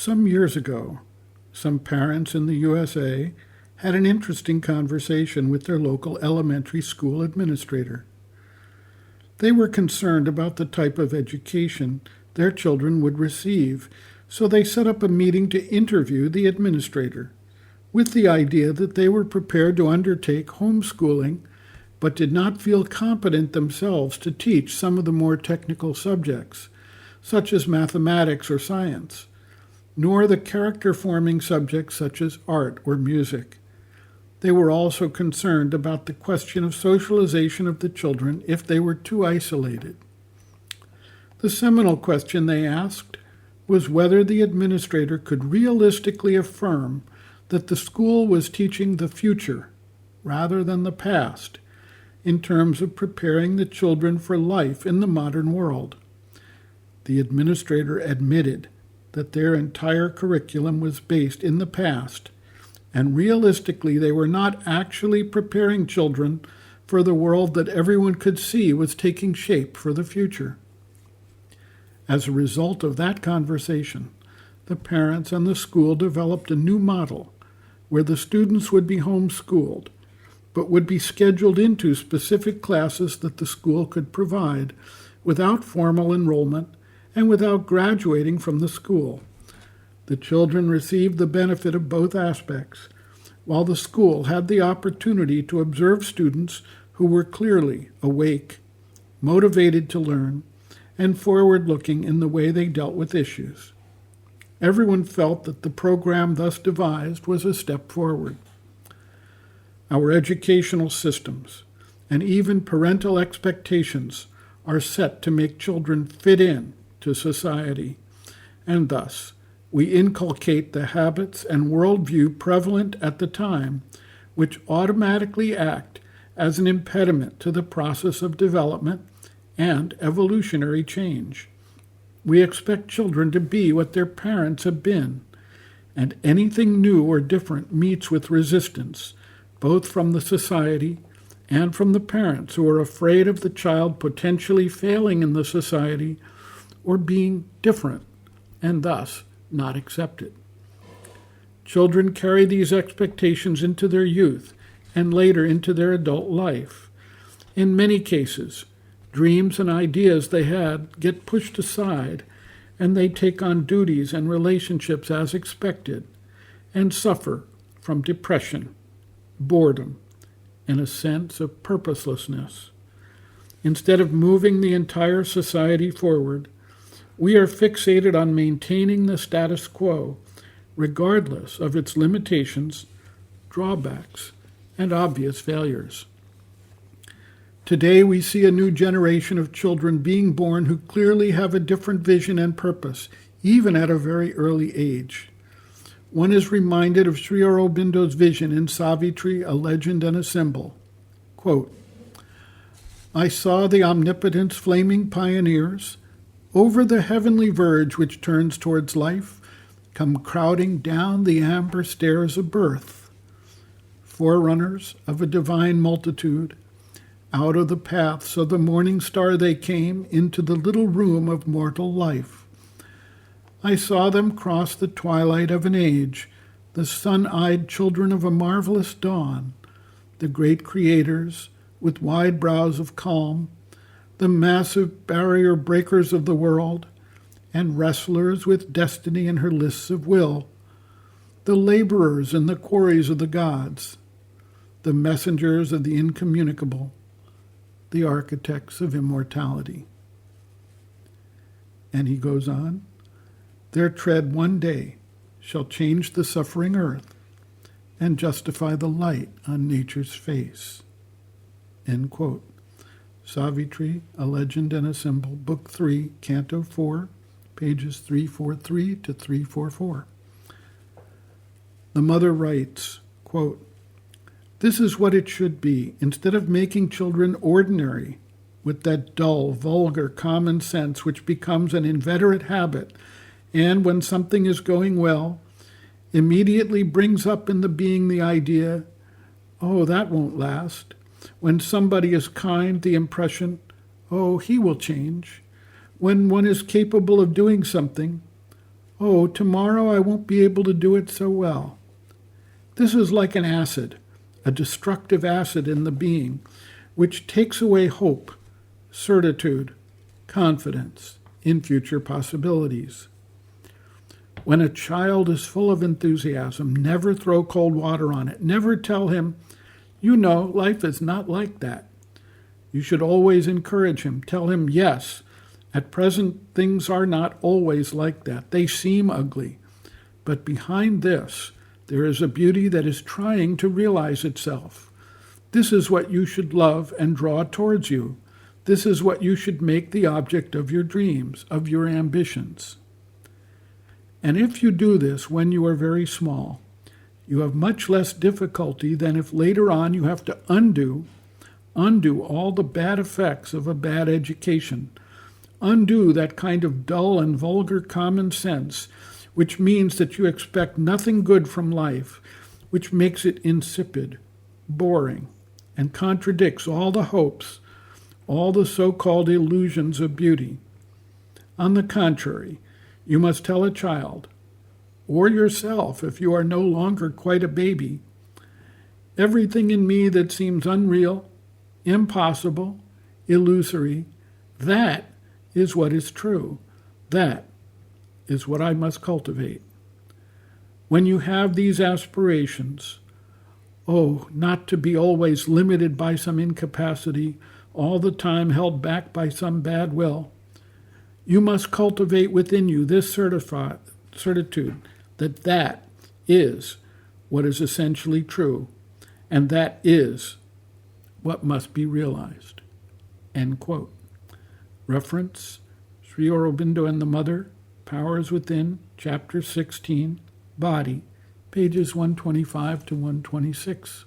Some years ago, some parents in the USA had an interesting conversation with their local elementary school administrator. They were concerned about the type of education their children would receive, so they set up a meeting to interview the administrator, with the idea that they were prepared to undertake homeschooling, but did not feel competent themselves to teach some of the more technical subjects, such as mathematics or science, nor the character-forming subjects such as art or music. They were also concerned about the question of socialization of the children if they were too isolated. The seminal question they asked was whether the administrator could realistically affirm that the school was teaching the future rather than the past in terms of preparing the children for life in the modern world. The administrator admitted that their entire curriculum was based in the past, and realistically they were not actually preparing children for the world that everyone could see was taking shape for the future. As a result of that conversation, the parents and the school developed a new model where the students would be homeschooled, but would be scheduled into specific classes that the school could provide without formal enrollment and without graduating from the school. The children received the benefit of both aspects, while the school had the opportunity to observe students who were clearly awake, motivated to learn, and forward-looking in the way they dealt with issues. Everyone felt that the program thus devised was a step forward. Our educational systems and even parental expectations are set to make children fit in to society, and thus we inculcate the habits and worldview prevalent at the time, which automatically act as an impediment to the process of development and evolutionary change. We expect children to be what their parents have been, and anything new or different meets with resistance, both from the society and from the parents who are afraid of the child potentially failing in the society or being different, and thus not accepted. Children carry these expectations into their youth and later into their adult life. In many cases, dreams and ideas they had get pushed aside, and they take on duties and relationships as expected, and suffer from depression, boredom, and a sense of purposelessness. Instead of moving the entire society forward, we are fixated on maintaining the status quo, regardless of its limitations, drawbacks, and obvious failures. Today we see a new generation of children being born who clearly have a different vision and purpose, even at a very early age. One is reminded of Sri Aurobindo's vision in Savitri, A Legend and a Symbol. Quote, "I saw the omnipotent's flaming pioneers, over the heavenly verge which turns towards life, come crowding down the amber stairs of birth, forerunners of a divine multitude. Out of the paths of the morning star they came into the little room of mortal life. I saw them cross the twilight of an age, the sun-eyed children of a marvelous dawn, the great creators with wide brows of calm, the massive barrier breakers of the world, and wrestlers with destiny in her lists of will, the laborers in the quarries of the gods, the messengers of the incommunicable, the architects of immortality." And he goes on, "Their tread one day shall change the suffering earth and justify the light on nature's face." End quote. Savitri, A Legend and a Symbol, Book 3, Canto 4, pages 343 to 344. The mother writes, quote, "This is what it should be. Instead of making children ordinary with that dull, vulgar common sense which becomes an inveterate habit, and when something is going well, immediately brings up in the being the idea, oh, that won't last. When somebody is kind, the impression, oh, he will change. When one is capable of doing something, Oh, tomorrow I won't be able to do it so well. This is like an acid, a destructive acid in the being, which takes away hope, certitude, confidence in future possibilities. When a child is full of enthusiasm, never throw cold water on it. Never tell him, you know, life is not like that. You should always encourage him. Tell him, yes, at present things are not always like that. They seem ugly. But behind this, there is a beauty that is trying to realize itself. This is what you should love and draw towards you. This is what you should make the object of your dreams, of your ambitions. And if you do this when you are very small, you have much less difficulty than if later on you have to undo all the bad effects of a bad education, undo that kind of dull and vulgar common sense, which means that you expect nothing good from life, which makes it insipid, boring, and contradicts all the hopes, all the so-called illusions of beauty. On the contrary, you must tell a child, or yourself if you are no longer quite a baby, everything in me that seems unreal, impossible, illusory, that is what is true. That is what I must cultivate. When you have these aspirations, oh, not to be always limited by some incapacity, all the time held back by some bad will, you must cultivate within you this certitude that that is what is essentially true, and that is what must be realized. End quote. Reference, Sri Aurobindo and the Mother, Powers Within, Chapter 16, Body, pages 125 to 126.